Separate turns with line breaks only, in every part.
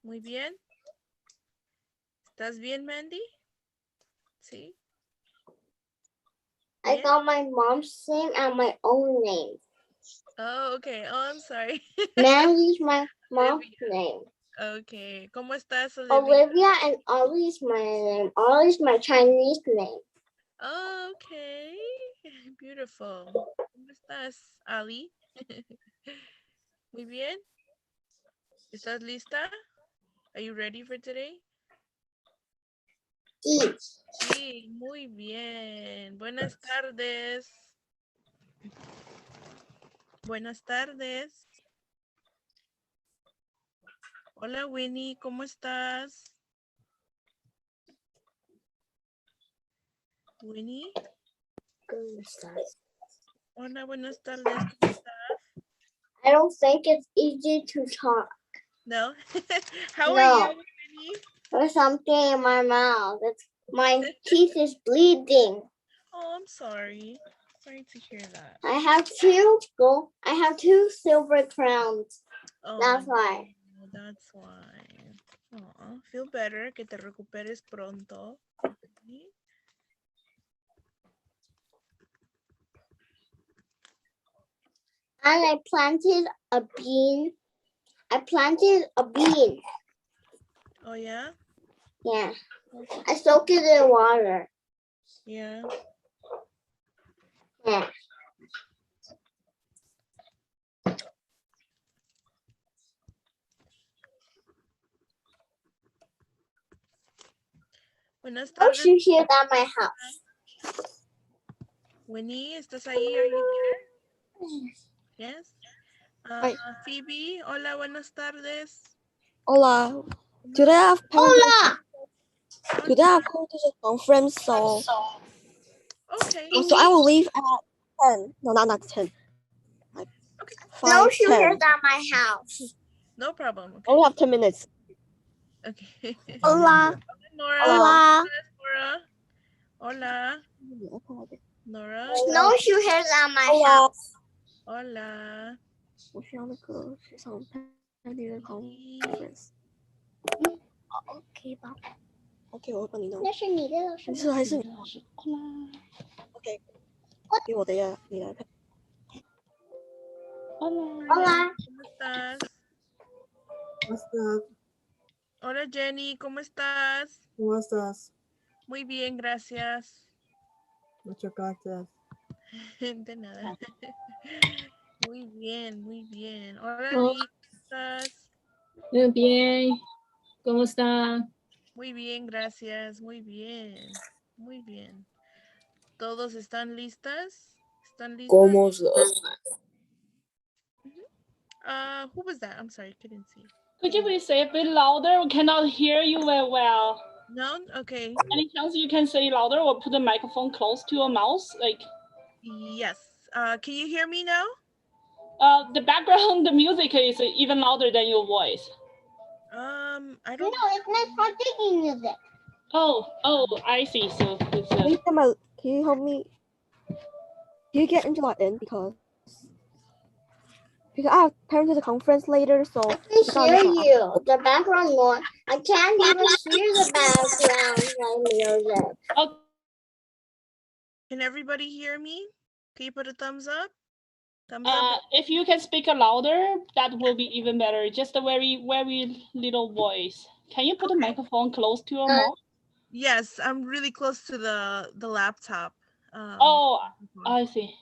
Muy bien. ¿Estás bien, Mandy? Sí.
I got my mom's name and my own name.
Oh, okay. Oh, I'm sorry.
Mandy's my mom's name.
Okay. ¿Cómo estás, Olivia?
Olivia and Ollie is my name. Ollie is my Chinese name.
Oh, okay. Beautiful. ¿Cómo estás, Ali? Muy bien. ¿Estás lista? Are you ready for today?
Sí.
Sí, muy bien. Buenas tardes. Buenas tardes. Hola, Winnie, ¿cómo estás? Winnie.
¿Cómo estás?
Hola, buenas tardes. ¿Cómo estás?
I don't think it's easy to talk.
No? How are you, Winnie?
There's something in my mouth. My teeth is bleeding.
Oh, I'm sorry. Sorry to hear that.
I have two silver crowns.
Oh,
That's why.
that's why. Oh, feel better. Que te recuperes pronto. Okay.
And I planted a bean.
Oh, yeah?
Yeah. I soaked it in water.
Yeah.
Yeah.
Buenas
Oh,
tardes.
she's here at my house.
Winnie, ¿estás ahí? Are you there? Yes. Phoebe, hola, buenas tardes.
Hola. Today I've
Hola.
Today I've come to the conference, so
Okay.
so I will leave at 10. No, not 10. Like
Okay.
5,
No, she's
10.
here at my house.
No problem. Okay.
I only have 10 minutes.
Okay.
Hola.
Nora.
Hola.
Nora. Hola. Nora.
No, she's here at my
Hola.
house.
Hola.
我需要那个学生Patty的 conference。OK
吧
OK，我会帮你弄。
那是你的
你是还是？OK，给我的呀，你来看。
Hola.
¿Cómo estás?
¿Cómo estás?
Hola, Jenny. ¿Cómo estás?
¿Cómo estás?
Muy bien, gracias.
Muchas gracias.
De nada. Muy bien, muy bien. Hola,
Oh.
Lee. ¿Cómo estás?
Muy bien. ¿Cómo está?
Muy bien, gracias. Muy bien. Muy bien. ¿Todos están listas? ¿Están listas?
¿Cómo estás?
Who was that? I'm sorry, couldn't see.
Could you please say a bit louder? We cannot hear you very well.
No? Okay.
Any chance you can say louder or put the microphone close to your mouth? Like,
Yes. Can you hear me now?
the background, the music is even louder than your voice.
I
No,
don't.
it's not partaking music.
Oh, I see. So it's
Can you help me? Can you get into in because I have parents to the conference later, so
I can hear you. The background noise. I can't even hear the background music.
okay.
Can everybody hear me? Can you put a thumbs up? Thumbs up.
If you can speak louder, that will be even better. Just a very, very little voice. Can you put the microphone close to your mouth?
Yes, I'm really close to the laptop.
Oh, I see.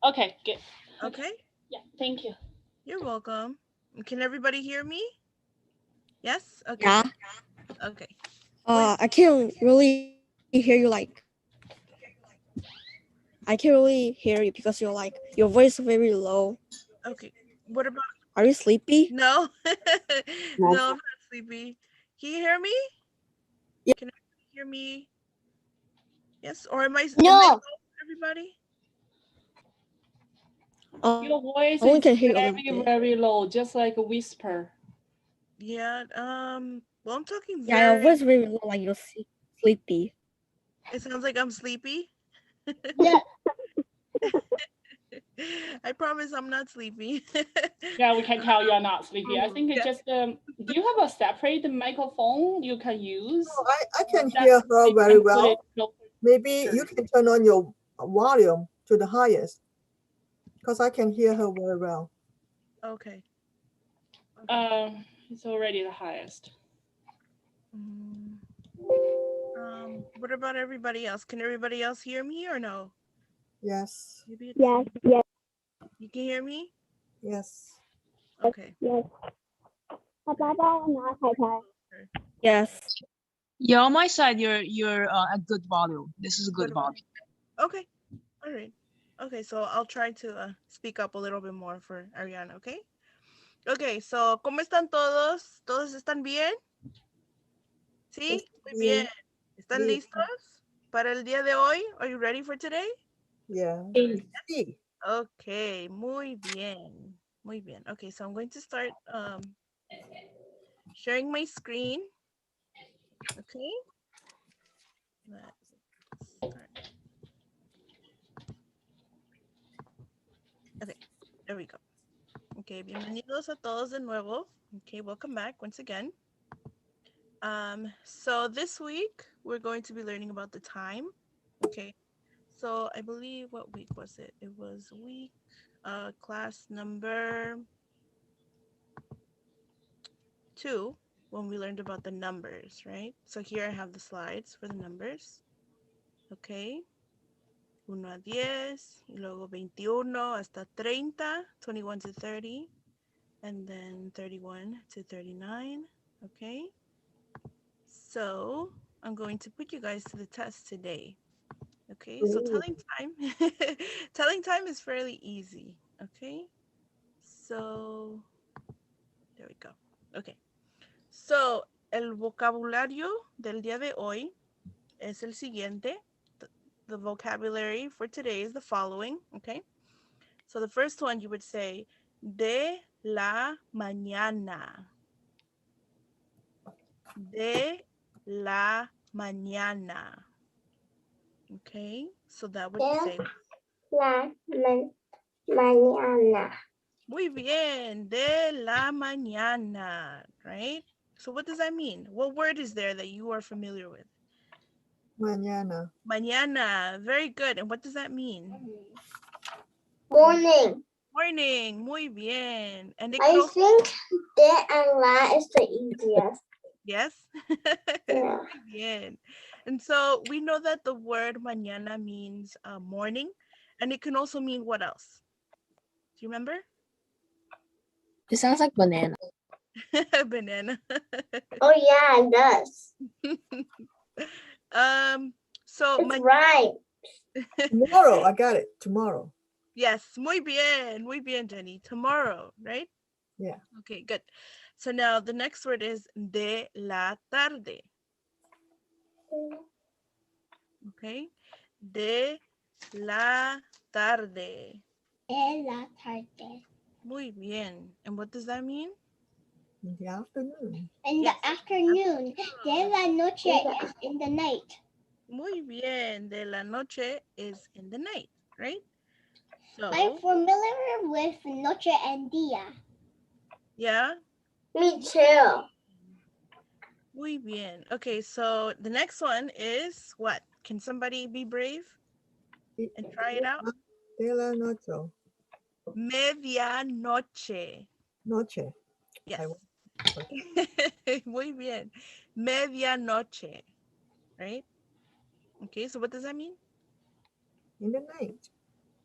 Okay, good.
Okay.
Yeah, thank you.
You're welcome. Can everybody hear me? Yes? Okay.
Yeah.
Okay.
I can't really hear you I can't really hear you because your voice is very low.
Okay. What about?
Are you sleepy?
No. No, I'm not sleepy. Can you hear me?
Yeah.
Can everybody hear me? Yes, or am I?
No.
Am I low, everybody?
Your voice
only
is
can hear you a
very,
little bit.
very low, just like a whisper.
Yeah. Well, I'm talking
Yeah,
very.
your voice is very low, like you're sleepy.
It sounds like I'm sleepy.
Yeah.
I promise I'm not sleepy.
Yeah, we can tell you are not sleepy. I think it just do you have a separate microphone you can use?
I can
That
hear her
you
very
can put it
well.
closer.
Maybe you can turn on your volume to the highest because I can hear her very well.
Okay.
It's already the highest.
Mm, what about everybody else? Can everybody else hear me or no?
Yes.
Maybe it's
Yes,
me.
yes,
You can hear me?
Yes.
Okay.
yes. Papa, nói thầy thầy.
Yes.
Yeah, on my side, you're at good volume. This is a good
Good
volume.
Okay. All right. Okay, so I'll try to speak up a little bit more for Ariana, okay? Okay, so ¿cómo están todos? ¿Todos están bien? ¿Sí? Muy bien. ¿Están
Bien.
listos para el día de hoy? Are you ready for today?
Yeah. Sí.
Okay, muy bien. Muy bien. Okay, so I'm going to start sharing my screen. Okay. Let's start. Okay, there we go. Okay, bienvenidos a todos de nuevo. Okay, welcome back once again. So this week we're going to be learning about the time. Okay, so I believe what week was it? It was week class number 2 when we learned about the numbers, right? So here I have the slides for the numbers. Okay. 1 a 10, y luego 21 hasta 30, 21 to 30, and then 31 to 39. Okay. So I'm going to put you guys to the test today. Okay, so telling time, telling time is fairly easy. Okay, so there we go. Okay, so el vocabulario del día de hoy es el siguiente. The vocabulary for today is the following. Okay, so the first one you would say de la mañana. De la mañana. Okay, so that would say
Mañana.
muy bien, de la mañana, right? So what does that mean? What word is there that you are familiar with?
Mañana.
Mañana, very good. And what does that mean?
Morning.
Morning, muy bien. And it
I
could also,
think de and la is the easiest.
yes?
Yeah.
Muy bien. And so we know that the word mañana means morning, and it can also mean what else? Do you remember?
It sounds like banana.
Banana.
Oh yeah, it does.
So
It's right.
Tomorrow. I got it. Tomorrow.
yes, muy bien, Jenny. Tomorrow, right?
Yeah.
Okay, good. So now the next word is de la tarde. Okay, de la tarde.
De la tarde.
Muy bien. And what does that mean?
In the afternoon.
In
Yes.
the afternoon. De la noche is in the night.
Muy bien. De la noche is in the night, right? So,
I'm familiar with noche and dia.
yeah.
Me too.
Muy bien. Okay, so the next one is what? Can somebody be brave and try it out?
De la noche.
Medianoche.
Noche.
Yes. Muy bien. Medianoche. Right? Okay, so what does that mean?
In the night.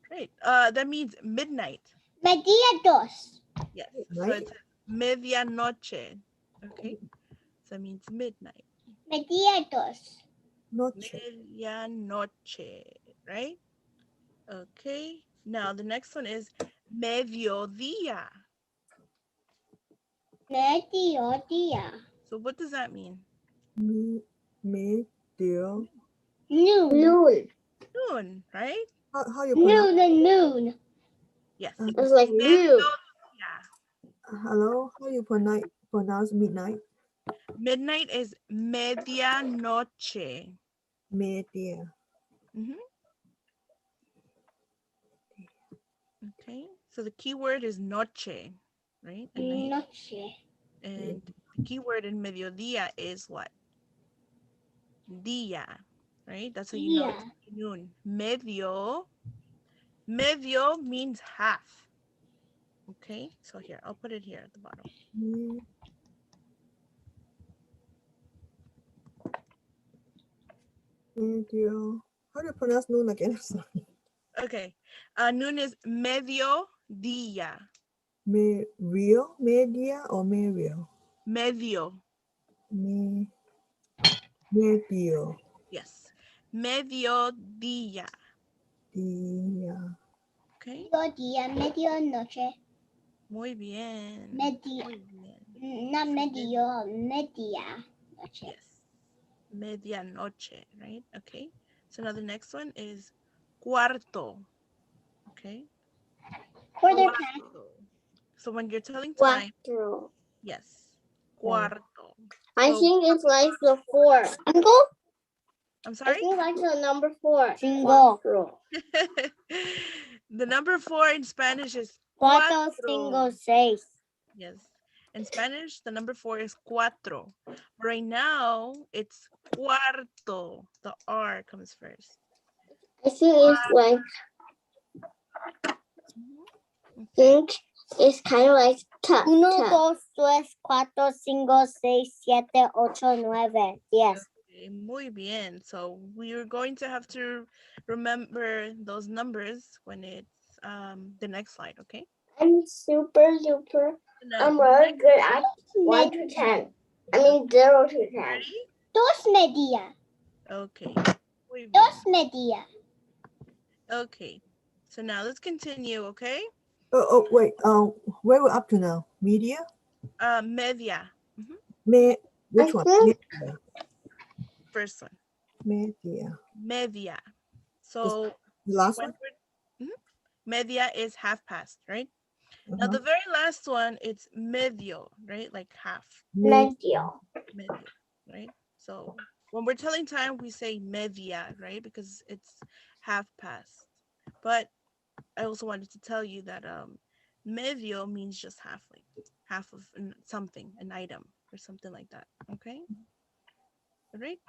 Great. That means midnight.
Media dos.
Yes.
Right.
So it's medianoche. Okay. So that means midnight.
Media dos.
Noche.
Medianoche. Right? Okay. Now the next one is mediodía.
Mediodía.
So what does that mean?
Medio.
Noon. Noon.
Noon, right?
How you pronounce?
Noon and noon.
Yes.
It's like noon.
Yeah.
Hello. How you pronounce midnight?
Midnight is medianoche.
Media.
Mm-hmm. Okay, so the key word is noche, right? At night.
Noche.
And the key word in mediodía is what? Día, right? That's how you know it's noon. Medio means half. Okay, so here, I'll put it here at the bottom.
Medio. How do you pronounce noon again? Sorry.
Okay, noon is mediodía.
Real media or medio?
Medio,
Medio.
yes. Mediodía.
Dia.
Okay,
Mediodía, medianoche.
muy bien.
Media.
Muy bien.
Not medio, media. Noche.
Yes. Medianoche, right? Okay. So now the next one is cuarto. Okay.
Quarter
Cuarto. So when you're telling time,
Cuatro.
yes. Cuarto.
I
So-
think it's like the 4. Cinco?
I'm
I
sorry?
think like the number 4. Cinco.
The number 4 in Spanish is
Cuatro,
cuatro.
cinco, seis.
Yes. In Spanish, the number 4 is cuatro. Right now, it's cuarto. The R comes first.
I think it's like, think it's kind of like Uno, dos, tres, cuatro, cinco, seis, siete, ocho, nueve, 10.
Okay, muy bien. So we're going to have to remember those numbers when it's the next slide, okay?
I'm super.
Now,
I'm really good at 1 to 10. I mean 0 to 10.
ready?
Dos media.
Okay. Muy bien.
Dos media.
Okay. So now let's continue, okay?
Oh, wait. Where we're up to now? Media?
Media.
Which one?
think-
Media.
First one.
Media.
Media. So
The last
when
one?
we're, media is half past, right? Now
Uh-huh.
the very last one, it's medio, right? Like half.
Medio.
Medio, right? So when we're telling time, we say media, right? Because it's half past. But I also wanted to tell you that medio means just half, like half of something, an item or something like that. Okay. All right.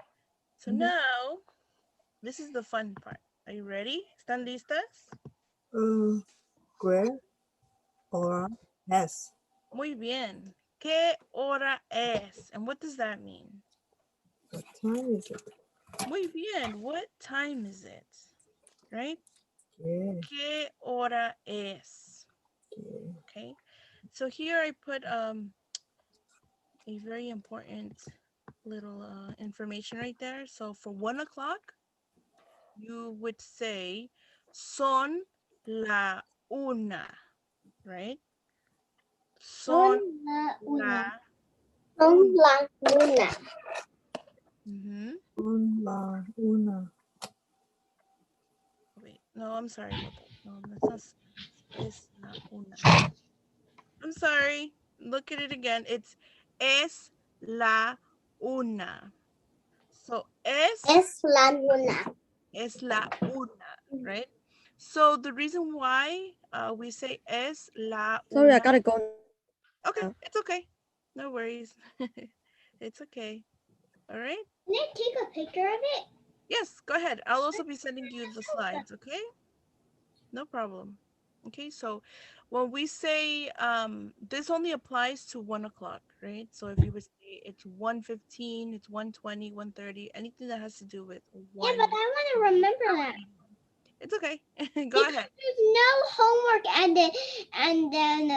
So now this is the fun part. Are you ready? ¿Están listas?
Where? Or yes.
Muy bien. ¿Qué hora es? And what does that mean?
What time is it?
Muy bien. What time is it? Right?
Yeah.
¿Qué hora es?
Okay.
Okay. So here I put a very important little information right there. So for 1 o'clock, you would say son la una, right? Son la
Son la una.
Mhm.
Son la una.
Wait, no, I'm sorry about that. No, that's not. Es la una. I'm sorry. Look at it again. It's es la una. So
Es la una.
es la una, right? So the reason why we say es la una.
Sorry, I gotta go.
Okay, it's okay. No worries. It's okay. All right.
Can I take a picture of it?
Yes, go ahead. I'll also be sending you the slides, okay? No problem. Okay, so when we say this only applies to 1 o'clock, right? So if you would say it's 1:15, it's 1:20, 1:30, anything that has to do with one.
Yeah, but I want to remember that.
It's okay. Go ahead.
There's no homework, and then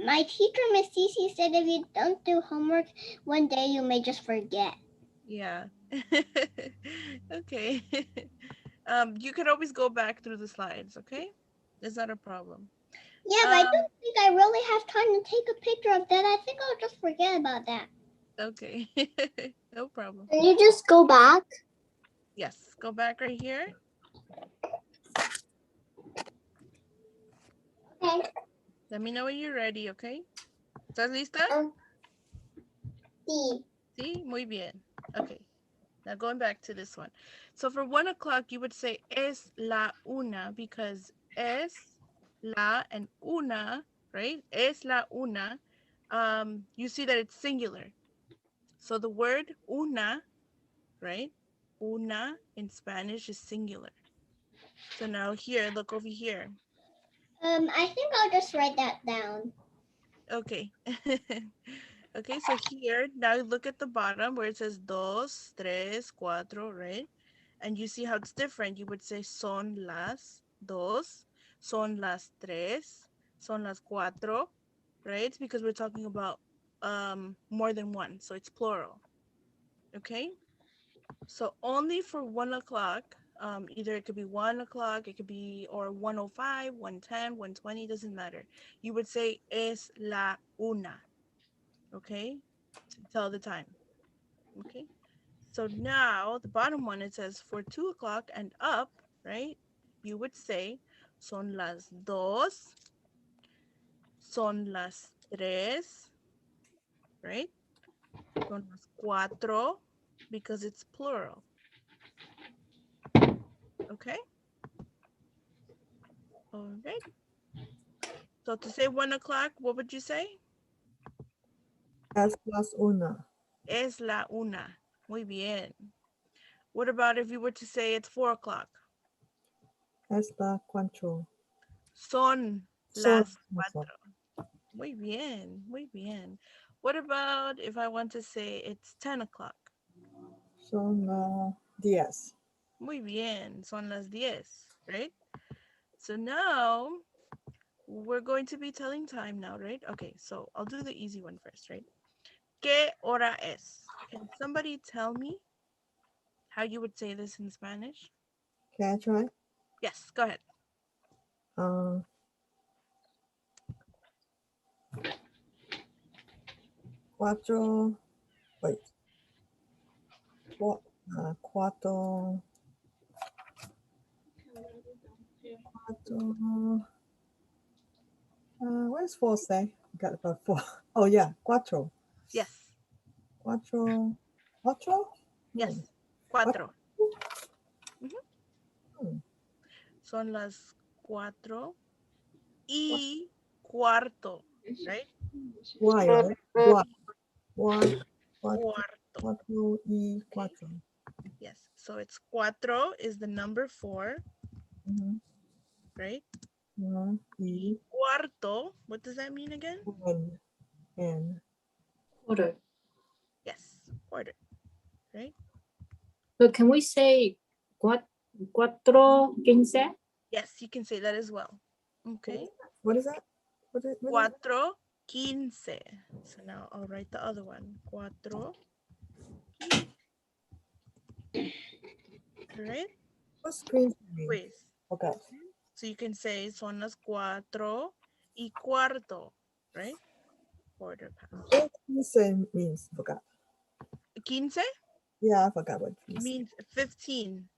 my teacher, Miss Cece, said if you don't do homework one day, you may just forget.
Yeah. Okay. You could always go back through the slides, okay? It's not a problem.
Yeah, but I don't think I really have time to take a picture of that. I think I'll just forget about that.
Okay. No problem.
Can you just go back?
Yes, go back right here.
Okay.
Let me know when you're ready, okay? ¿Estás lista?
Sí.
Sí, muy bien. Okay. Now going back to this one. So for 1 o'clock, you would say es la una because es la and una, right? Es la una. You see that it's singular. So the word una, right? Una in Spanish is singular. So now here, look over here.
I think I'll just write that down.
Okay. Okay, so here, now look at the bottom where it says dos, tres, cuatro, right? And you see how it's different. You would say son las dos, son las tres, son las cuatro, right? It's because we're talking about more than one, so it's plural. Okay? So only for 1 o'clock, either it could be 1 o'clock, it could be, or 1:05, 1:10, 1:20, doesn't matter. You would say es la una, okay? To tell the time, okay? So now the bottom one, it says for 2 o'clock and up, right? You would say son las dos, son las tres, right? Son las cuatro, because it's plural, okay? All right. So to say 1 o'clock, what would you say?
Es las una.
Es la una. Muy bien. What about if you were to say it's 4 o'clock?
Es la cuatro.
Son
Son
las cuatro. Muy bien, muy bien. What about if I want to say it's 10 o'clock?
Son las 10.
Muy bien, son las 10, right? So now we're going to be telling time now, right? Okay, so I'll do the easy one first, right? ¿Qué hora es? Can somebody tell me how you would say this in Spanish?
Can I try?
Yes, go ahead.
Cuatro. Wait. Cuatro. Cuatro. Where's four say? Got about four. Oh yeah, cuatro.
Yes,
Cuatro. Cuatro?
yes.
No.
Cuatro.
Hmm.
Son las 4:15, right?
Why, right? Why? Why?
Cuarto.
Cuatro y cuatro.
Yes. So it's cuatro is the number 4,
Mhm.
right?
Y
Cuarto, what does that mean again?
N.
Quarter.
Yes, quarter, right?
But can we say cuatro quince?
Yes, you can say that as well. Okay.
What is that? What is it?
4:15. So now I'll write the other one. 4:15. Right?
What screen mean?
Pues.
Okay.
So you can say son las 4:15, right? Quarter past.
What quince means? Forgot.
15
Yeah, I forgot what quince.
means 15.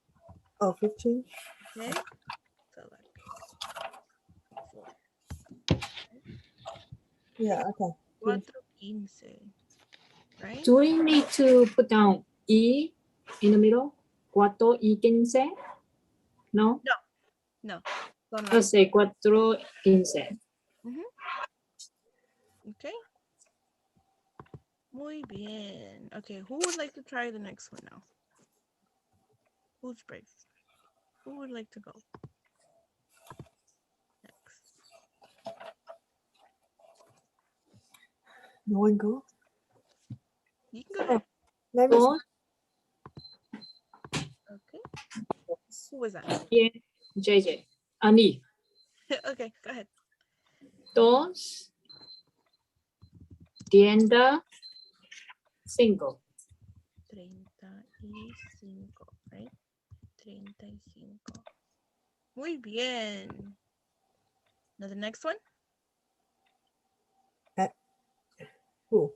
Oh, 15?
Okay. So like 4.
Yeah, okay.
4:15. Right?
Do we need to put down E in the middle? Cuatro y quince? No?
No. Son
Let's
las.
say cuatro quince.
Okay. Muy bien. Okay, who would like to try the next one now? Who's brave? Who would like to go next?
No one go?
You can go ahead.
Let me
Dos,
Okay. Who was that?
yeah, JJ. Ani.
Okay, go ahead.
Dos, tienda, cinco.
35, right? 35. Muy bien. Now the next one?
Who?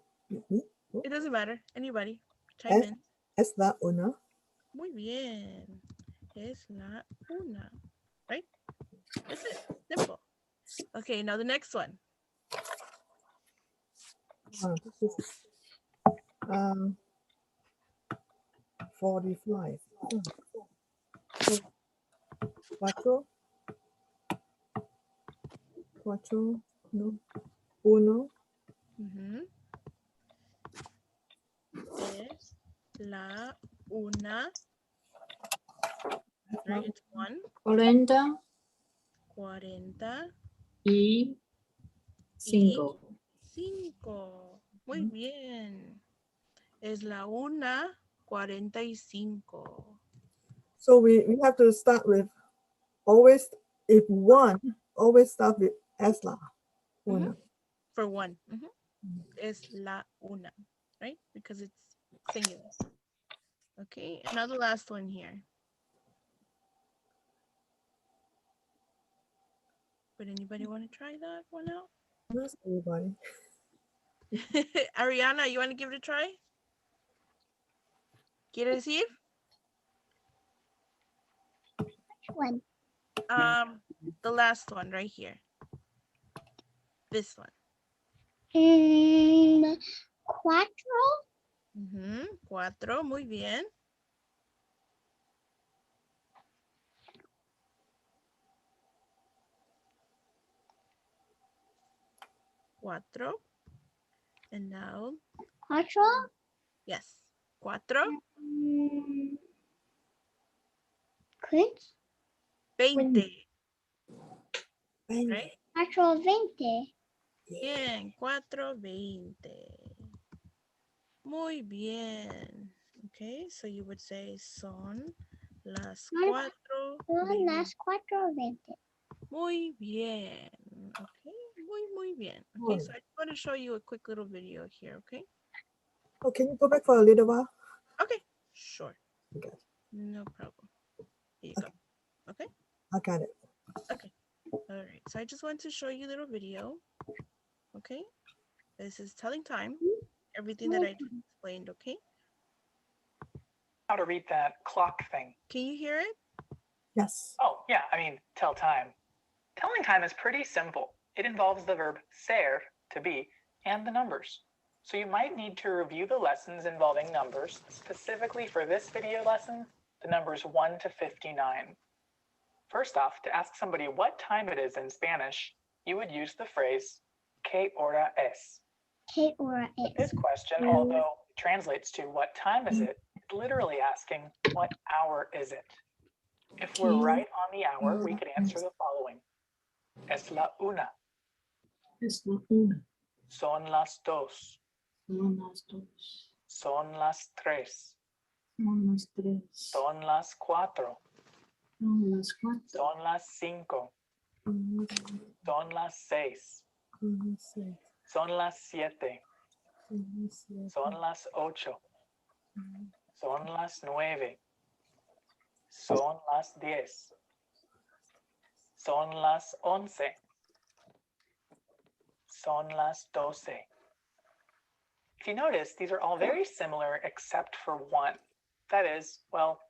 Me? Who?
It doesn't matter. Anybody. Chime in.
Es la una.
Muy bien. Es la una. Right? That's it. Simple. Okay, now the next one.
This is, 45. Cuatro. cuatro, no, uno,
Ujú. Es la una. Right? It's 1.
40
40
y 5.
5. Muy bien. Es la 1:45.
So we have to start with always, if one, always start with es la una.
For 1. Es la una. Right? Because it's singular. Okay. And now the last one here. Would anybody want to try that one out?
Yes, everybody.
Ariana, you want to give it a try? ¿Quiere decir?
Which one?
The last one right here. This one.
Cuatro.
4, muy bien. Cuatro. And now,
Cuatro.
yes. 4. 20. Right?
4:20.
Bien, 4:20. Muy bien. Okay, so you would say son las 4:20.
Son las 4:20.
Muy bien. Okay, muy bien. Okay, so I just want to show you a quick little video here, okay?
Oh, can you go back for a little while?
Okay, sure.
Okay.
No problem. Here you go. Okay?
I got it.
Okay. All right. So I just want to show you a little video. Okay? This is telling time. Everything that I just explained, okay?
How to read that clock thing.
Can you hear it?
Yes.
Oh, yeah, I mean, tell time. Telling time is pretty simple. It involves the verb ser, to be, and the numbers. So you might need to review the lessons involving numbers. Specifically for this video lesson, the numbers 1 to 59. First off, to ask somebody what time it is in Spanish, you would use the phrase, ¿Qué hora es?
¿Qué hora
But this
es?
question, although it translates to what time is it, is literally asking, what hour is it? If we're right on the hour, we could answer the following. Es la una.
Es la una.
Son las dos.
Son las dos.
Son las tres.
Son las tres.
Son las cuatro.
Son las cuatro.
Son las cinco. Son las seis. Son las siete. Son las ocho. Son las nueve. Son las 10. Son las 11. Son las 12. If you notice, these are all very similar except for one. That is, well,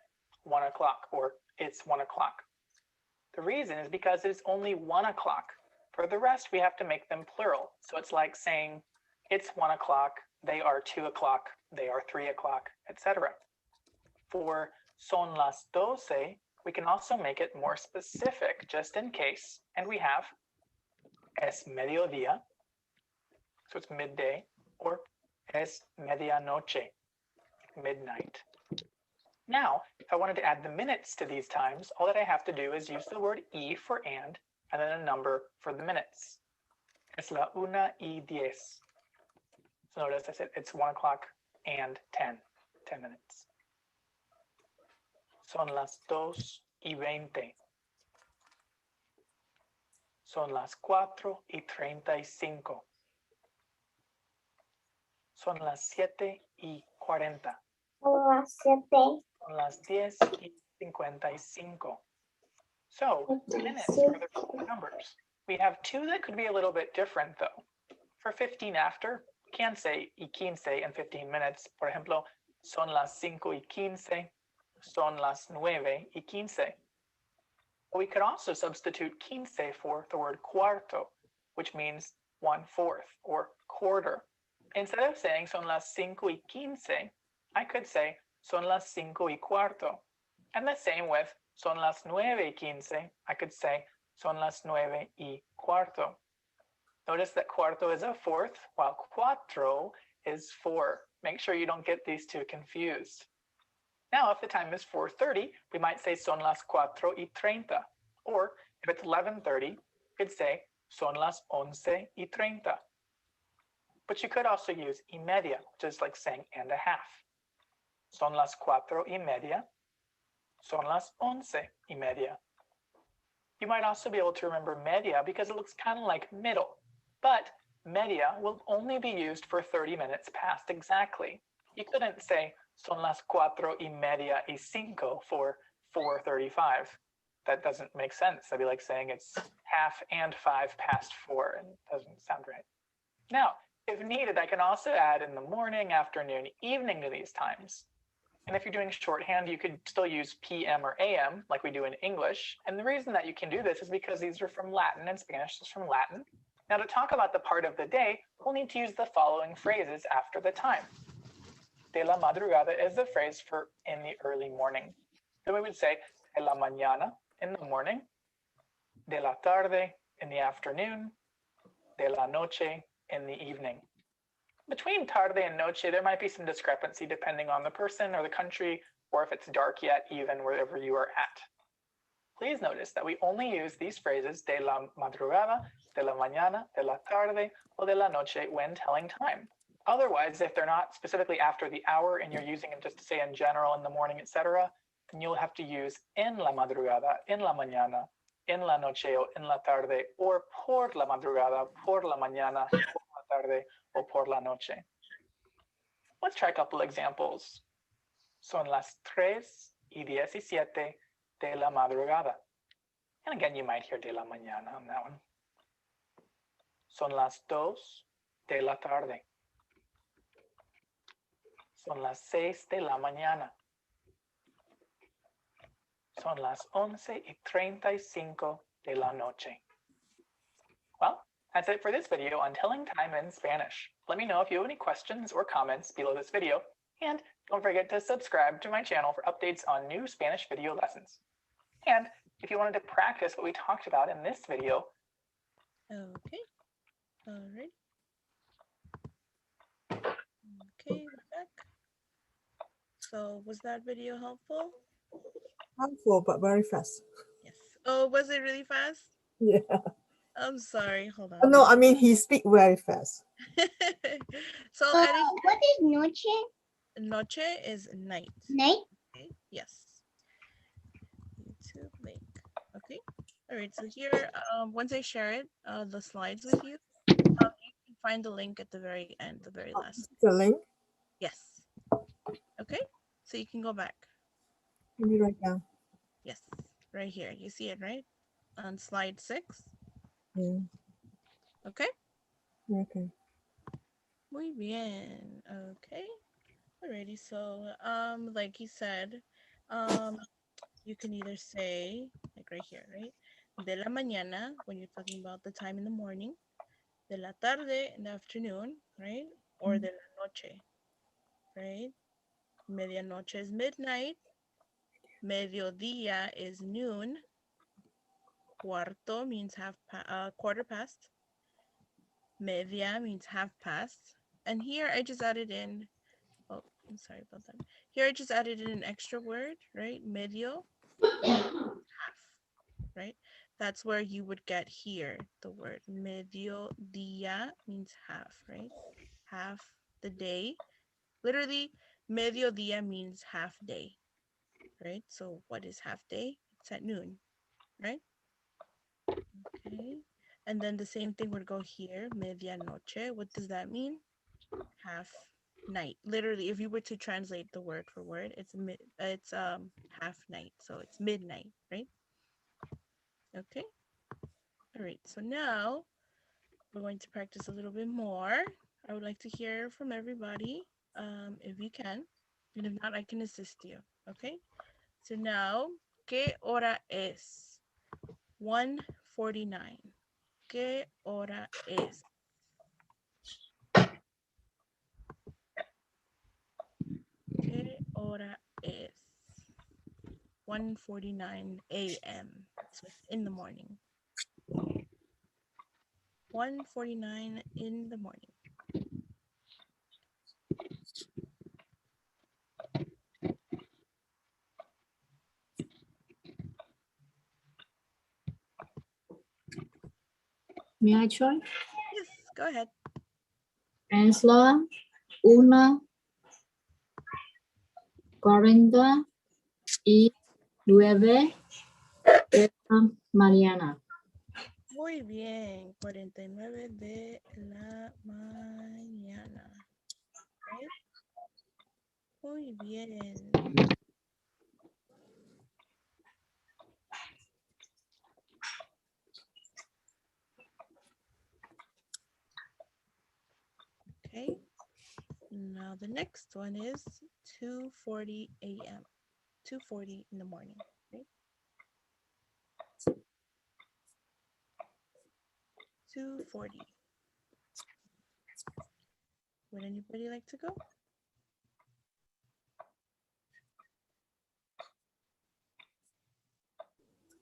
1 o'clock, or it's 1 o'clock. The reason is because it's only 1 o'clock. For the rest, we have to make them plural. So it's like saying, it's 1 o'clock, they are 2 o'clock, they are 3 o'clock, etc. For son las 12, we can also make it more specific, just in case. And we have es mediodía, so it's midday, or es medianoche, midnight. Now, if I wanted to add the minutes to these times, all that I have to do is use the word y for and then a number for the minutes. Es la 1:10. So notice I said it's 1 o'clock and 10 minutes. Son las 2:20. Son las 4:35. Son las 7:40.
Son las 7.
Son las 10:55. So, minutes are the numbers. We have two that could be a little bit different though. For 15 after, we can say y 15 and 15 minutes. Por ejemplo, son las 5:15. Son las 9:15. We could also substitute 15 for the word cuarto, which means 1/4 or quarter. Instead of saying son las 5:15, I could say son las 5:15. And the same with son las 9:15, I could say son las 9:15. cuarto. Notice that cuarto is a fourth, while cuatro is 4. Make sure you don't get these two confused. Now, if the time is 4:30, we might say son las 4:30. Or if it's 11:30, you could say son las 11:30. But you could also use y media, which is like saying and a half. Son las 4:30. Son las 11:30. You might also be able to remember media because it looks kind of like middle, but media will only be used for 30 minutes past exactly. You couldn't say son las 4:35 for 4:35. That doesn't make sense. That'd be like saying it's half and 5 past 4, and it doesn't sound right. Now, if needed, I can also add in the morning, afternoon, evening to these times. And if you're doing shorthand, you could still use PM or AM like we do in English. And the reason that you can do this is because these are from Latin and Spanish is from Latin. Now, to talk about the part of the day, we'll need to use the following phrases after the time. De la madrugada is the phrase for in the early morning. Then we would say de la mañana in the morning, de la tarde in the afternoon, de la noche in the evening. Between tarde and noche, there might be some discrepancy depending on the person or the country, or if it's dark yet, even wherever you are at. Please notice that we only use these phrases de la madrugada, de la mañana, de la tarde, or de la noche when telling time. Otherwise, if they're not specifically after the hour and you're using them just to say in general in the morning, etc., then you'll have to use en la madrugada, en la mañana, en la noche, o en la tarde, or por la madrugada, por la mañana, por la tarde, o por la noche. Let's try a couple examples. Son las 3:17 de la madrugada. And again, you might hear de la mañana on that one. Son las 2 de la tarde. Son las 6 de la mañana. Son las 11:35 de la noche. Well, that's it for this video on telling time in Spanish. Let me know if you have any questions or comments below this video, and don't forget to subscribe to my channel for updates on new Spanish video lessons. And if you wanted to practice what we talked about in this video,
Okay. All right. Okay, we're back. So was that video helpful?
Helpful, but very fast.
Yes. Oh, was it really fast?
Yeah.
I'm sorry. Hold on.
No, I mean, he speak very fast.
So I'll edit.
What is noche?
Noche is night.
Night?
Okay. Yes. YouTube link. Okay. All right. So here, once I share it, the slides with you, you can find the link at the very end, the very last.
The link,
Yes. Okay. So you can go back.
let me write down.
Yes. Right here. You see it, right? On slide 6.
Yeah.
Okay.
Okay.
Muy bien. Okay. Alrighty. So, like he said, you can either say, like right here, right? De la mañana, when you're talking about the time in the morning. De la tarde, in the afternoon, right? Or de la noche, right? Medianoche is midnight. Mediodía is noon. Cuarto means quarter past. Media means half past. And here I just added in, oh, I'm sorry about that. Here I just added in an extra word, right? Medio, half, right? That's where you would get here the word mediodía means half, right? Half the day. Literally, mediodía means half day, right? So what is half day? It's at noon, right? Okay. And then the same thing would go here, medianoche. What does that mean? Half night. Literally, if you were to translate the word for word, it's half night. So it's midnight, right? Okay. All right. So now we're going to practice a little bit more. I would like to hear from everybody, if you can. And if not, I can assist you. Okay. So now, ¿qué hora es? 1:49. ¿Qué hora es? ¿Qué hora es? 1:49 a.m. So it's in the morning. 1:49 in the morning.
May I try?
Yes, go ahead.
Es la 1:49 de la mañana.
Muy bien, 49 de la mañana. Right? Muy bien. Okay. Now the next one is 2:40 a.m. 2:40 in the morning. Right? 2:40. Would anybody like to go?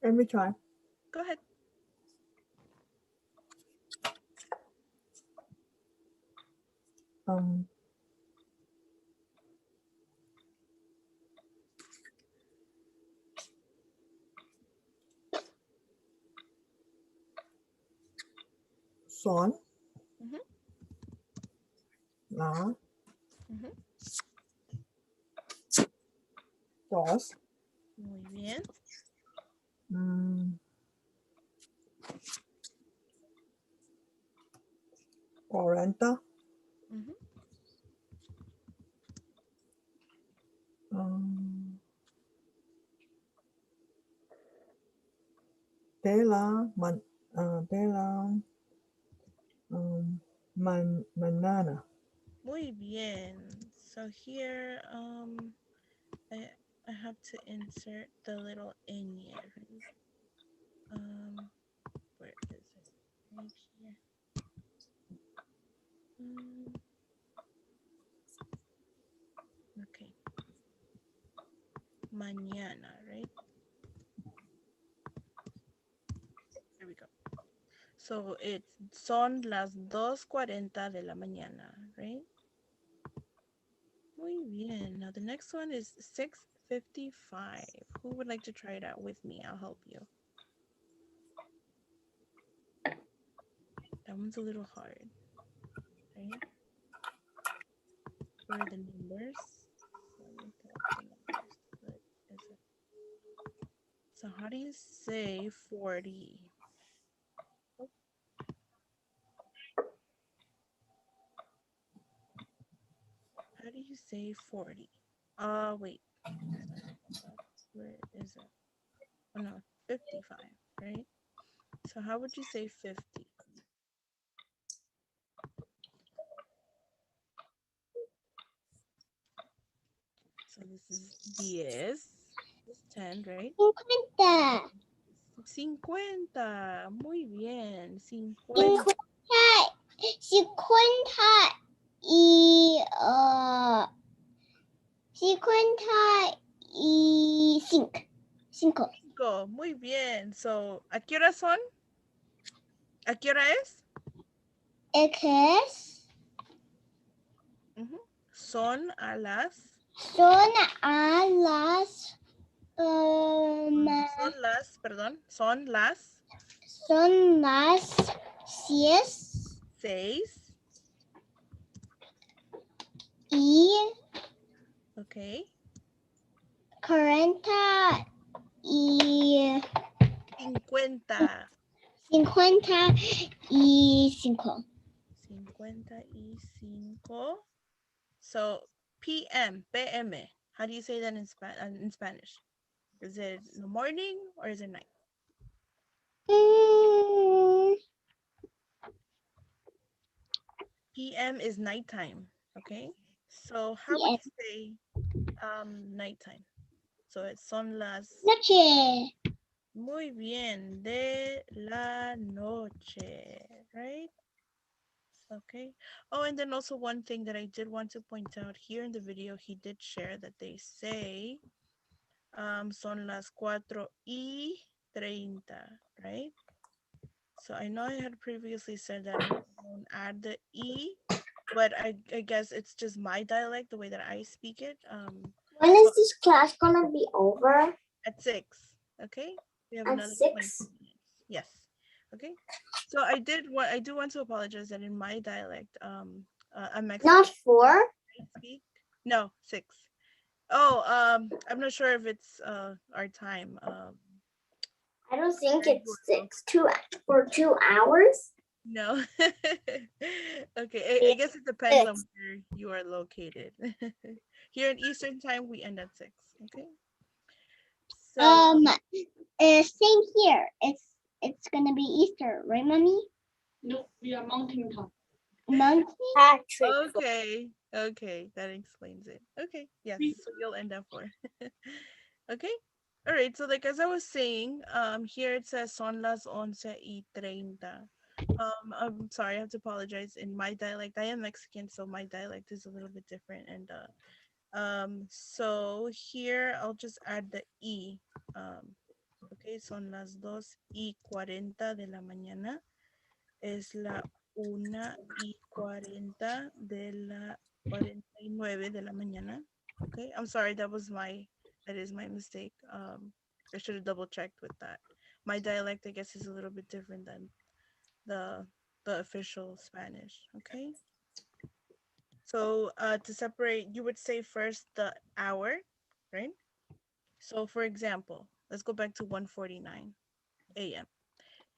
Let me try.
Go ahead.
Um, son,
Mhm.
la,
Mhm.
dos,
Muy bien.
mm, 40,
Mhm.
um, de la, manana.
Muy bien. So here, I have to insert the little ñ, right? Where is it? Right here. Okay. Mañana, right? There we go. So it's son las 2:40 de la mañana, right? Muy bien. Now the next one is 6:55. Who would like to try it out with me? I'll help you. That one's a little hard, right? Where are the numbers? Let me put up the numbers. What is it? So how do you say 40? Oh, how do you say 40? Wait. Where is it? Oh no, 55, right? So how would you say 50? So this is 10. This is 10, right?
50.
50. Muy bien. 50.
50 y 55.
5. Muy bien. So, ¿a qué hora son? ¿A qué hora es?
Es
Son a las.
son a las
Perdón. Son las
son las 6
6.
y
Ok.
40 y
50.
55.
55. So, PM. How do you say that in Spanish? Is it in the morning or is it night? PM is nighttime. Okay. So, how would
Yes.
you say nighttime? So, it's son las.
Noche.
Muy bien. De la noche. Right? Okay. Oh, and then also one thing that I did want to point out here in the video, he did share that they say son las 4:30, right? So I know I had previously said that we don't add the E, but I guess it's just my dialect, the way that I speak it.
When
So
is this class gonna be over?
at 6, okay? We have
At
another 20
6?
minutes. Yes. Okay. So I do want to apologize that in my dialect, I'm Mexican.
Not 4?
I speak. No, 6. Oh, I'm not sure if it's our time.
I don't think
where you
it's
are
6. 2 for 2 hours?
No. Okay, I guess it depends on where you are located. Here in Eastern time, we end at 6. Okay. So
Same here. It's gonna be Easter, right, Mommy?
No, we are mountain time.
Mountain?
okay, that explains it. Okay, yes, so you'll end up 4. Okay. All right. So like as I was saying, here it says son las 11:30. I'm sorry, I have to apologize. In my dialect, I am Mexican, so my dialect is a little bit different. And so here I'll just add the E. Okay, son las 2:40 de la mañana. Es la 1:40 de la 49 de la mañana. Okay, I'm sorry, that is my mistake. I should have double checked with that. My dialect, I guess, is a little bit different than the official Spanish. Okay. So to separate, you would say first the hour, right? So for example, let's go back to 1:49 a.m.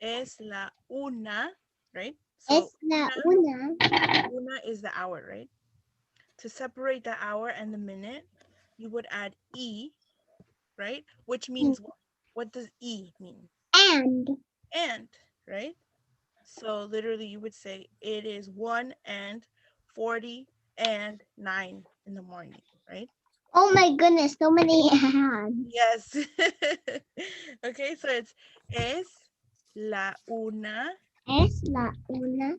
Es la una, right? So
Es la una.
una is the hour, right? To separate the hour and the minute, you would add E, right? Which means what? What does E mean?
And.
And, right? So literally you would say it is 1:40 and 9 in the morning, right?
Oh my goodness, so many hands.
Yes. Okay, so it's es la 1:40
Es la una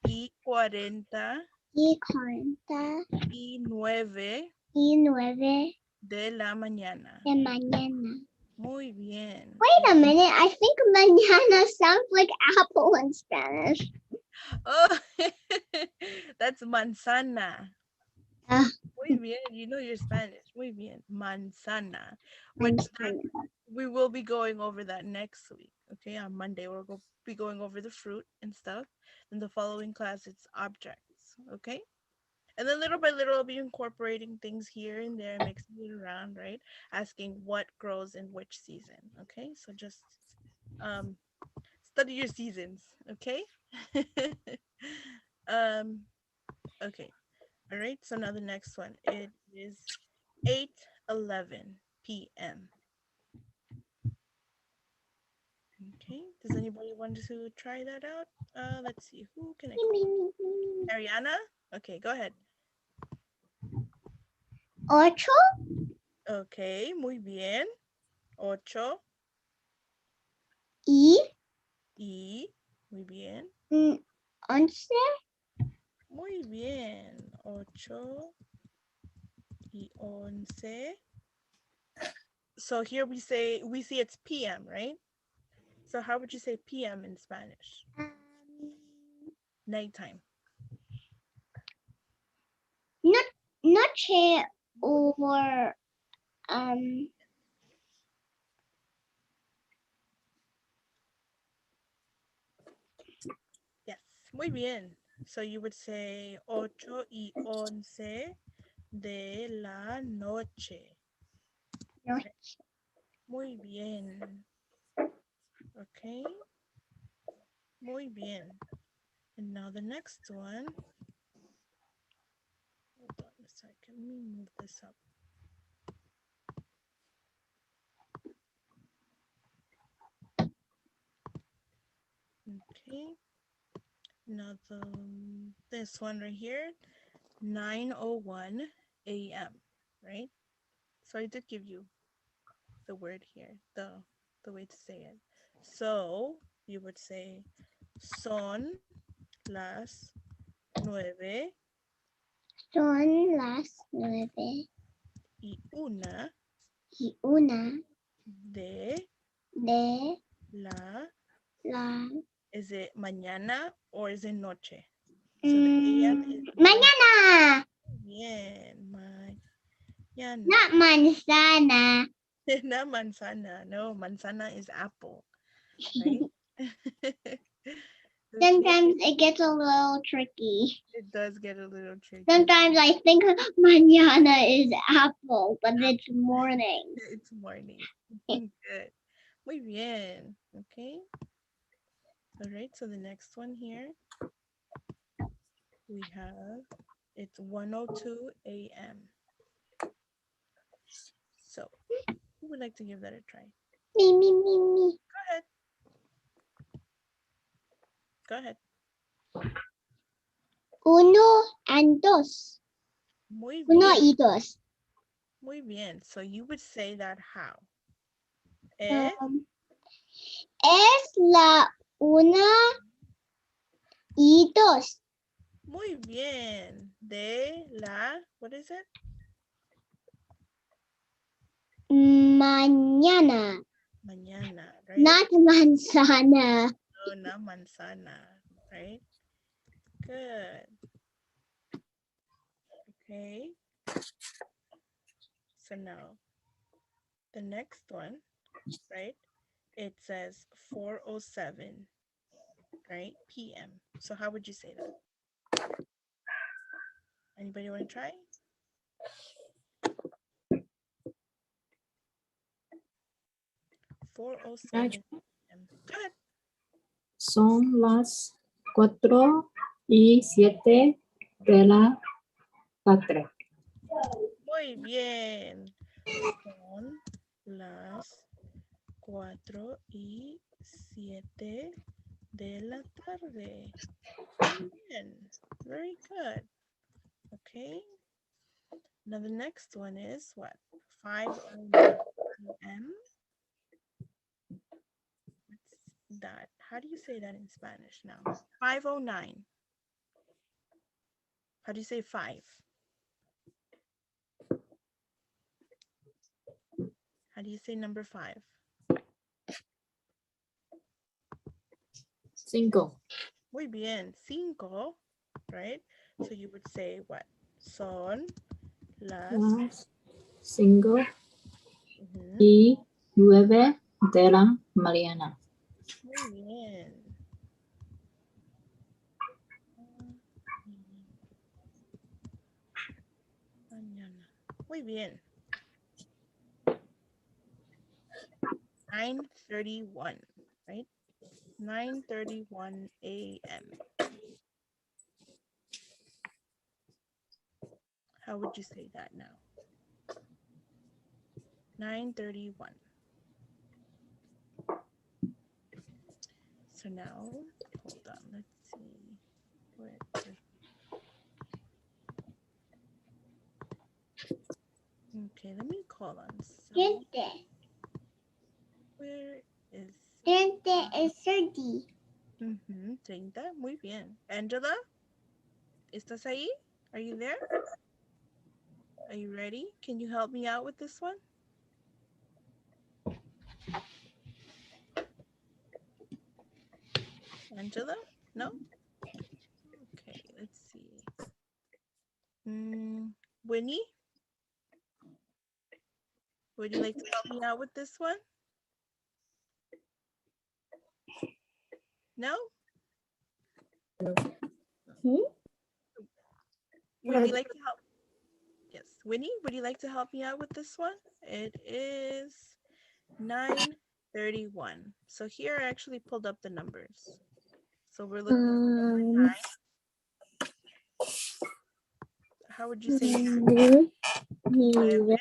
y 40
y 40
y 9
y 9
de la mañana.
de mañana.
Muy bien.
Wait a minute, I think mañana sounds like apple in Spanish.
Oh, that's manzana.
Ah.
Muy bien. You know your Spanish. Muy bien. Manzana. Which we will be going over that next week. Okay, on Monday we'll be going over the fruit and stuff. In the following class, it's objects. Okay. And then little by little, I'll be incorporating things here and there, mixing it around, right? Asking what grows in which season. Okay, so just study your seasons. Okay. Okay. All right. So now the next one. It is 8:11 p.m. Okay. Does anybody want to try that out? Let's see. Who can I call? Ariana? Okay, go ahead.
Ocho
Okay, muy bien. 8
y
y muy bien.
11
Muy bien. 8 y 11. So here we see it's PM, right? So how would you say PM in Spanish? Nighttime.
noche or
Yes, muy bien. So you would say 8:11 de la noche.
noche.
Muy bien. Okay. Muy bien. And now the next one. Hold on a second. Let me move this up. Okay. Now this one right here, 9:01 a.m. Right? So I did give you the word here, the way to say it. So you would say son las 9:01
Son las 9 y 1
de
de
la
la
Is it mañana or is it noche? So the AM is
Mañana.
bien. Mañana.
Not manzana.
Not manzana. No, manzana is apple, right? Okay,
Sometimes it gets a little tricky.
it does get a little tricky.
Sometimes I think mañana is apple, but it's morning.
It's morning. Good. Muy bien. Okay. All right. So the next one here, we have, it's 1:02 a.m. So who would like to give that a try?
Me, me, me, me.
Go ahead. Go ahead.
Uno and dos.
Muy
Uno
bien.
y dos.
Muy bien. So you would say that how? Es
Es la una y dos.
muy bien. De la, what is it?
Mañana.
Mañana, right?
Not manzana.
No, not manzana, right? Good. Okay. So now the next one, right? It says 4:07, right? PM. So how would you say that? Anybody want to try?
Right.
4:07 PM. Go ahead.
Son las 4:07 de la tarde.
Muy bien. Son las 4:07 de la tarde. Muy bien. Very good. Okay. Now the next one is what? 5:09 p.m. What's that? How do you say that in Spanish now? 5:09. How do you say 5? How do you say number 5?
5.
Muy bien. 5, right? So you would say what? Son las
Las 5:09
ujú,
de la mañana.
muy bien. Mañana. Muy bien. 9:31, right? 9:31 a.m. How would you say that now? 9:31. So now, hold on, let's see. Where is okay, let me call on some.
Trente.
Where is
Trente is 30.
30? Muy bien. Angela, ¿estás ahí? Are you there? Are you ready? Can you help me out with this one? Angela? No? Okay, let's see. Winnie? Would you like to help me out with this one? No? Would you like to help? Yes. Winnie, would you like to help me out with this one? It is 9:31. So here I actually pulled up the numbers. So we're looking for number 9. How would you say 9? 9.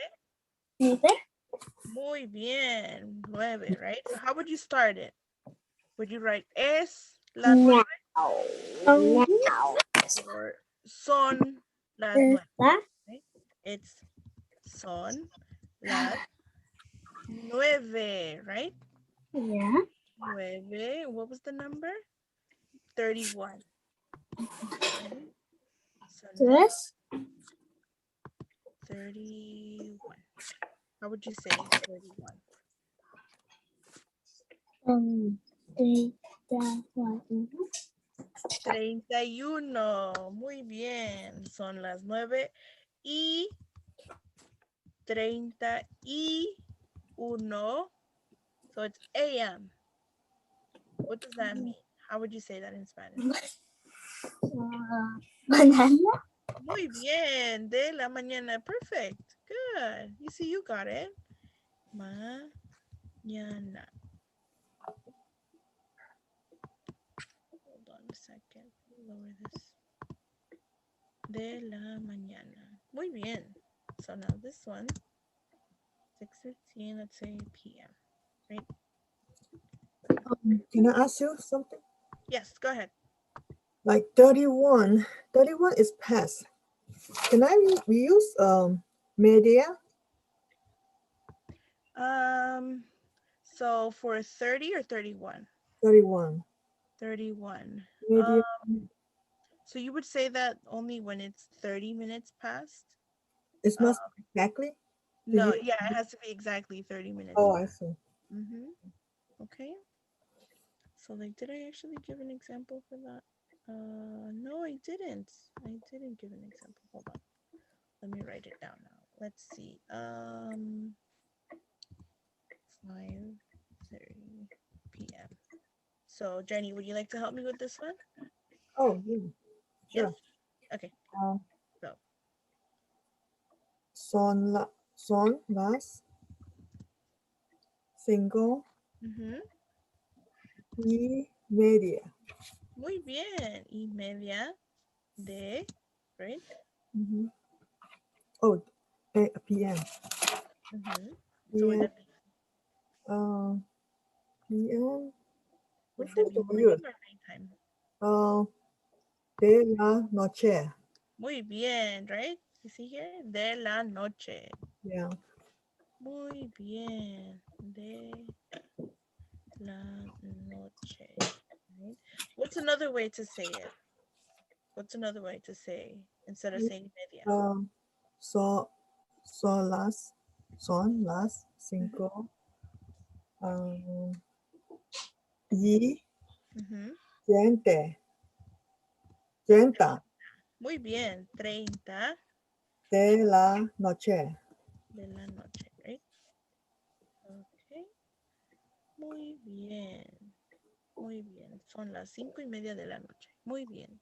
Muy bien. 9, right? So how would you start it? Would you write es la 9 or son las 9? Right? It's son las 9, right?
Yeah.
9. What was the number? 31. Right? So now, 31. How would you say 31? 31. Muy bien. Son las 9:31. So it's a.m. What does that mean? How would you say that in Spanish?
Banana.
Muy bien. De la mañana. Perfect. Good. You see, you got it. Mañana. Hold on a second. Lower this. De la mañana. Muy bien. So now this one, 6:15, let's say p.m. Right?
Can I ask you something?
Yes, go ahead.
Like 31 is past. Can I use media?
So for 30 or 31?
31
31.
media.
So you would say that only when it's 30 minutes past?
It's not exactly.
No,
you-
yeah, it has to be exactly 30 minutes.
Oh, I see.
Okay. So like, did I actually give an example for that? No, I didn't. I didn't give an example. Hold on. Let me write it down now. Let's see. 5:30 p.m. So Jenny, would you like to help me with this one?
Oh, yeah. Sure.
Yes? Okay. So
Son las 5:30.
muy bien. 1:30 de, right?
Oh, p.m.
So would that be,
p.m.
would
What
that
should
be
I
morning
use?
or nighttime?
De la noche.
Muy bien, right? You see here? De la noche.
Yeah.
Muy bien. De la noche. Right? What's another way to say it? What's another way to say instead of saying media?
Son las 5 y
Ujú.
30
Muy bien. 30
de la noche.
de la noche, right? Okay. Muy bien. Muy bien. Son las 5:30 de la noche. Muy bien.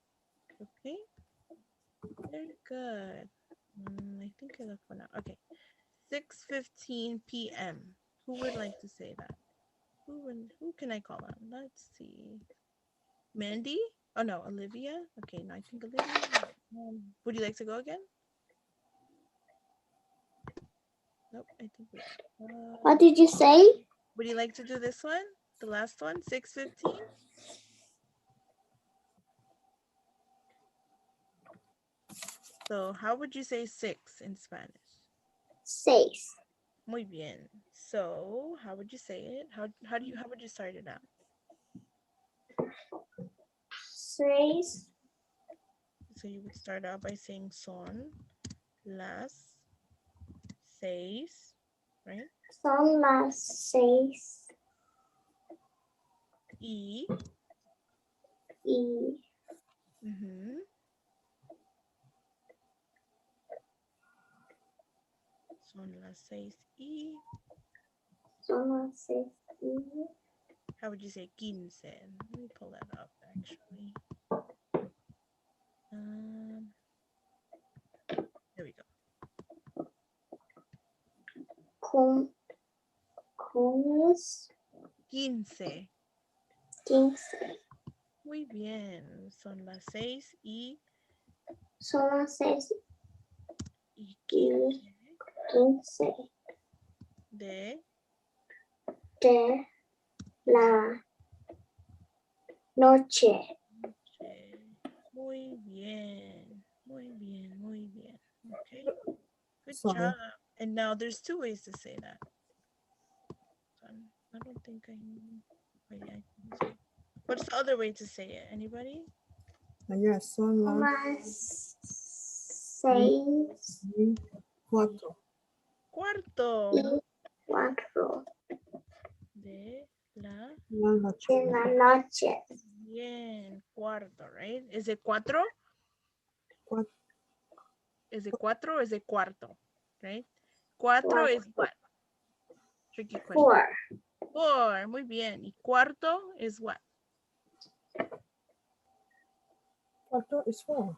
Okay. Very good. I think I left one out. Okay. 6:15 p.m. Who would like to say that? Who can I call on? Let's see. Mandy? Oh no, Olivia. Okay, no, I think Olivia. Would you like to go again? Nope, I think we.
What did you say?
Would you like to do this one? The last one, 6:15. So how would you say 6 in Spanish?
6.
Muy bien. So how would you say it? How would you start it out?
6.
So you would start out by saying son las 6, right?
Son las 6
Y.
y
Son las 6:00.
son las 6 y
How would you say 15? Let me pull that up actually. There we go.
con
15.
15.
Muy bien. Son las 6:15.
Son las 6 y 15
de
la noche.
Muy bien. Muy bien. Muy bien. Okay. Good
Sorry.
job. And now there's 2 ways to say that. I don't think I know. Oh, yeah, what's the other way to say it? Anybody?
Yes, son
Son
las
las 6
4
Cuarto.
y 4
De la
noche.
En la noche.
Bien, cuarto, right? Is it cuatro?
Cuat-
Is it cuatro or is it cuarto? Right? Cuatro is what? Tricky question.
4.
Four, muy bien. Y cuarto is what?
Cuarto is 4.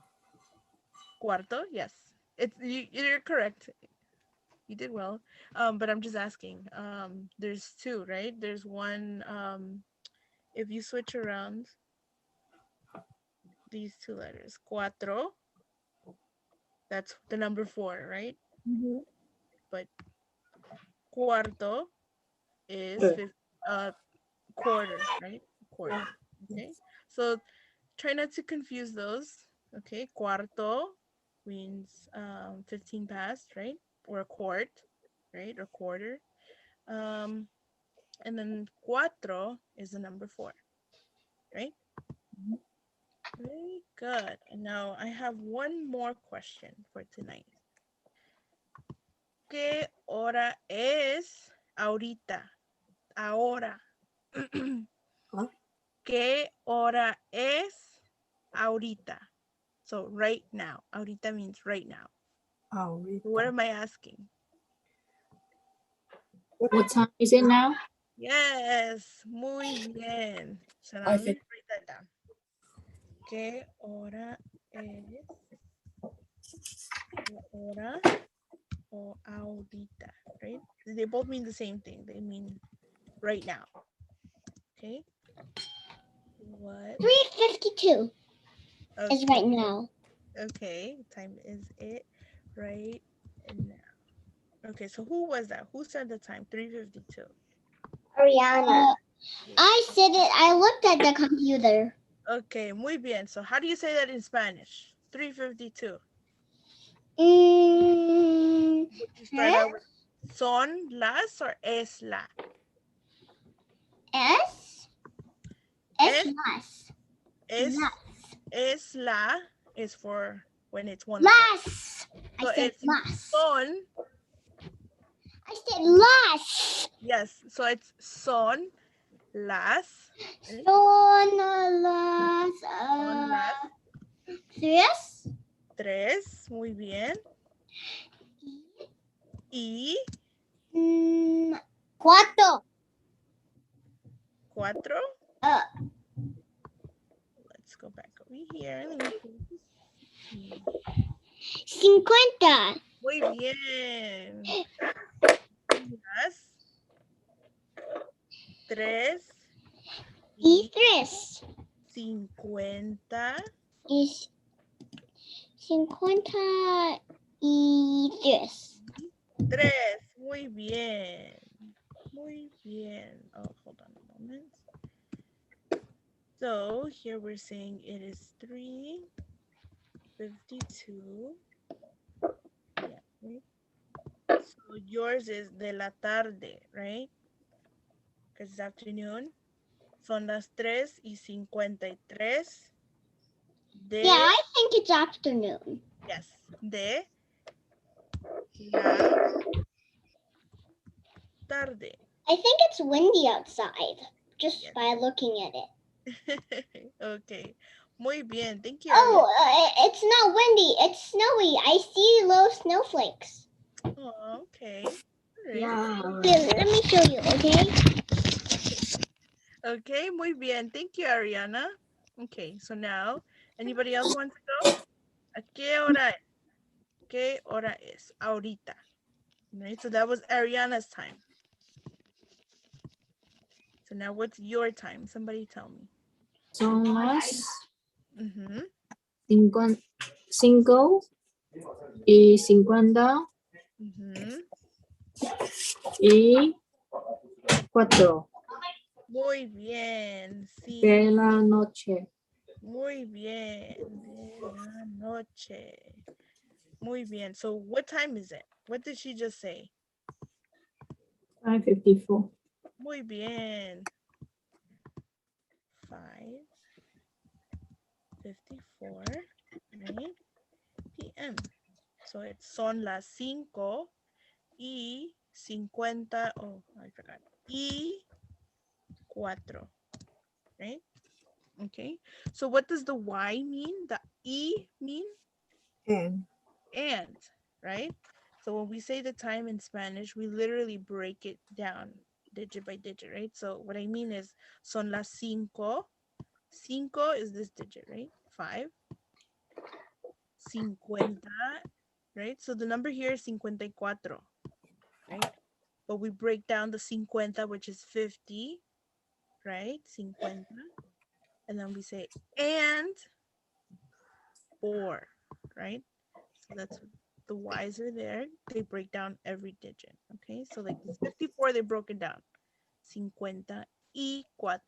Cuarto, yes. You're correct. You did well. But I'm just asking. There's two, right? There's one. If you switch around these two letters, cuatro. That's the number 4, right?
Mhm.
But cuarto is quarter, right? Quarter. Okay. So try not to confuse those. Okay. Cuarto means 15 past, right? Or a quart, right? Or quarter. And then cuatro is the number 4, right? Very good. And now I have one more question for tonight. ¿Qué hora es ahorita? Ahora.
Huh?
¿Qué hora es ahorita? So right now. Ahorita means right now.
Ahorita.
What am I asking?
What time is it now?
Yes, muy bien. So now
I
let me
think-
write that down. ¿Qué hora es? ¿Qué hora o ahorita? Right? They both mean the same thing. They mean right now. Okay. What?
3:52 is right
Okay.
now.
Okay. Time is it right now? Okay. So who was that? Who said the time? 3:52.
Ariana. I said it. I looked at the computer.
Okay. Muy bien. So how do you say that in Spanish? 3:52.
Mm,
Would you start out with son las or es la?
S?
Es-
S less.
Es,
Las.
es la is for when it's 1 o'clock.
Less.
So
I said
it's
less.
son.
I said less.
Yes. So it's son las.
Son las.
Son las
Tres.
3. Muy bien. Y
Cuatro.
4.
Uh,
Let's go back over here. Let me see.
50.
Muy bien. Las 3
Y
y
tres.
50.
Es 53.
3. Muy bien. Muy bien. Oh, hold on a moment. So here we're saying it is 3:52. Yeah. Right? So yours is de la tarde, right? Because it's afternoon. Son las 3:53 de,
Yeah, I think it's afternoon.
yes, de la tarde.
I think it's windy outside just
Yes.
by looking at it.
Okay. Muy bien. Thank you.
Oh, it's not windy. It's snowy. I see little snowflakes.
Oh, okay. All right.
Wow.
Here, let me show you, okay?
Okay, muy bien. Thank you, Ariana. Okay, so now, anybody else wants to go? ¿A qué hora es? ¿Qué hora es? Ahorita. Right, so that was Ariana's time. So now what's your time? Somebody tell me.
Son las
Mhm.
5:50
Mhm.
y 4
Muy bien. Sí.
de la noche.
Muy bien. De la noche. Muy bien. So what time is it? What did she just say?
5:54.
Muy bien. 5:54, right? PM. So it's son las 5:50. Oh, I forgot. Y 4. right? Okay, so what does the Y mean? The E mean?
And
And, right? So when we say the time in Spanish, we literally break it down digit by digit, right? So what I mean is, son las cinco. Cinco is this digit, right? 5. 50, right? So the number here is 54, right? But we break down the 50, which is 50, right? 50. And then we say, and 4, right? So that's the Y's are there. They break down every digit, okay? So like this 54, they broke it down. 54.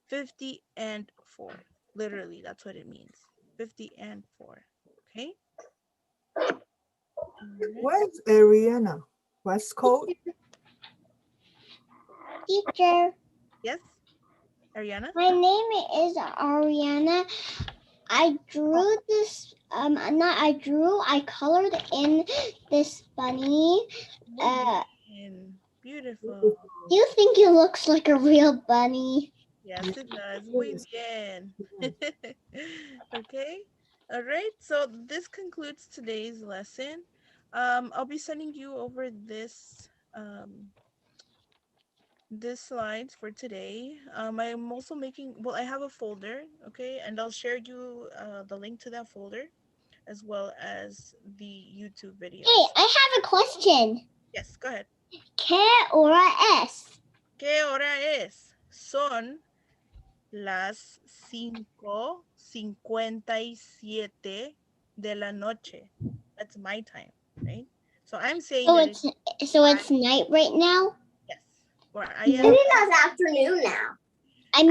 50 and 4. Literally, that's what it means. 50 and 4, okay? Alright.
where's Ariana? West Coast?
Teacher,
Yes, Ariana?
my name is Ariana. I drew this. I colored in this bunny.
Muy bien. Beautiful.
Do you think it looks like a real bunny?
Yes, it does. Muy bien. Okay. All right. So this concludes today's lesson. I'll be sending you over this slides for today. I'm also making, well, I have a folder, okay, and I'll share you the link to that folder as well as the YouTube videos.
Hey, I have a question.
Yes, go ahead.
¿Qué hora es?
¿Qué hora es? Son las 5:57 de la noche. That's my time, right? So I'm saying
So
that
it's night right now.
yes, where I
Maybe
am.
that's afternoon now. I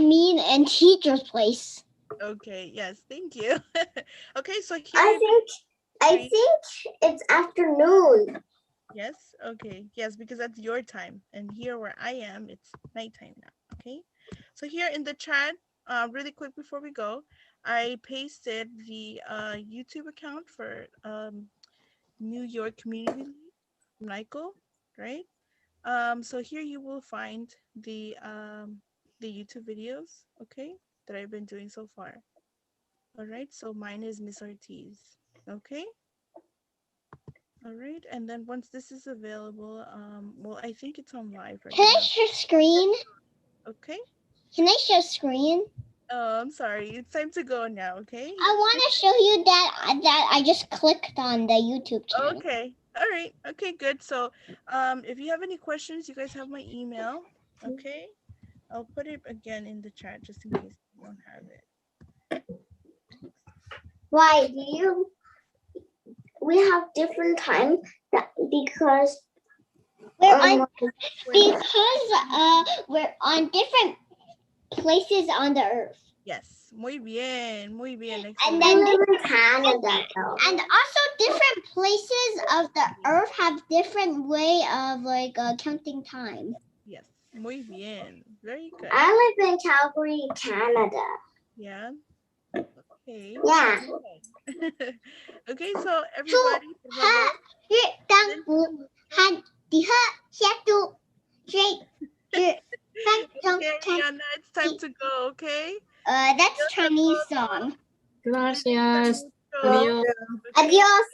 mean, in teacher's place.
Okay, yes, thank you. Okay, so here.
I think it's afternoon.
Yes, okay, yes, because that's your time, and here where I am, it's nighttime now. Okay, so here in the chat, really quick before we go, I pasted the YouTube account for New York Community League, Michael, right? So here you will find the YouTube videos, okay, that I've been doing so far. All right, so mine is Miss Ortiz, okay? All right, and then once this is available, well, I think it's on live right
Can
now.
I share screen?
Okay.
Can I share screen?
Oh, I'm sorry. It's time to go now, okay?
I want to show you that I just clicked on the YouTube channel.
Okay. All right. Okay, good. So, if you have any questions, you guys have my email, okay? I'll put it again in the chat just in case you don't have it.
Why do you? We have different time because we're on different places on the earth.
Yes. Muy bien. Muy bien.
And
Excellent.
then Canada, and also different places of the earth have different way of counting time.
Yes. Muy bien. Very good.
I live in Calgary, Canada.
Yeah. Okay.
Yeah.
Okay, so everybody, okay, Rihanna, it's time to go, okay?
That's Chinese song.
Gracias.
Adios.
Adiós.
Adios.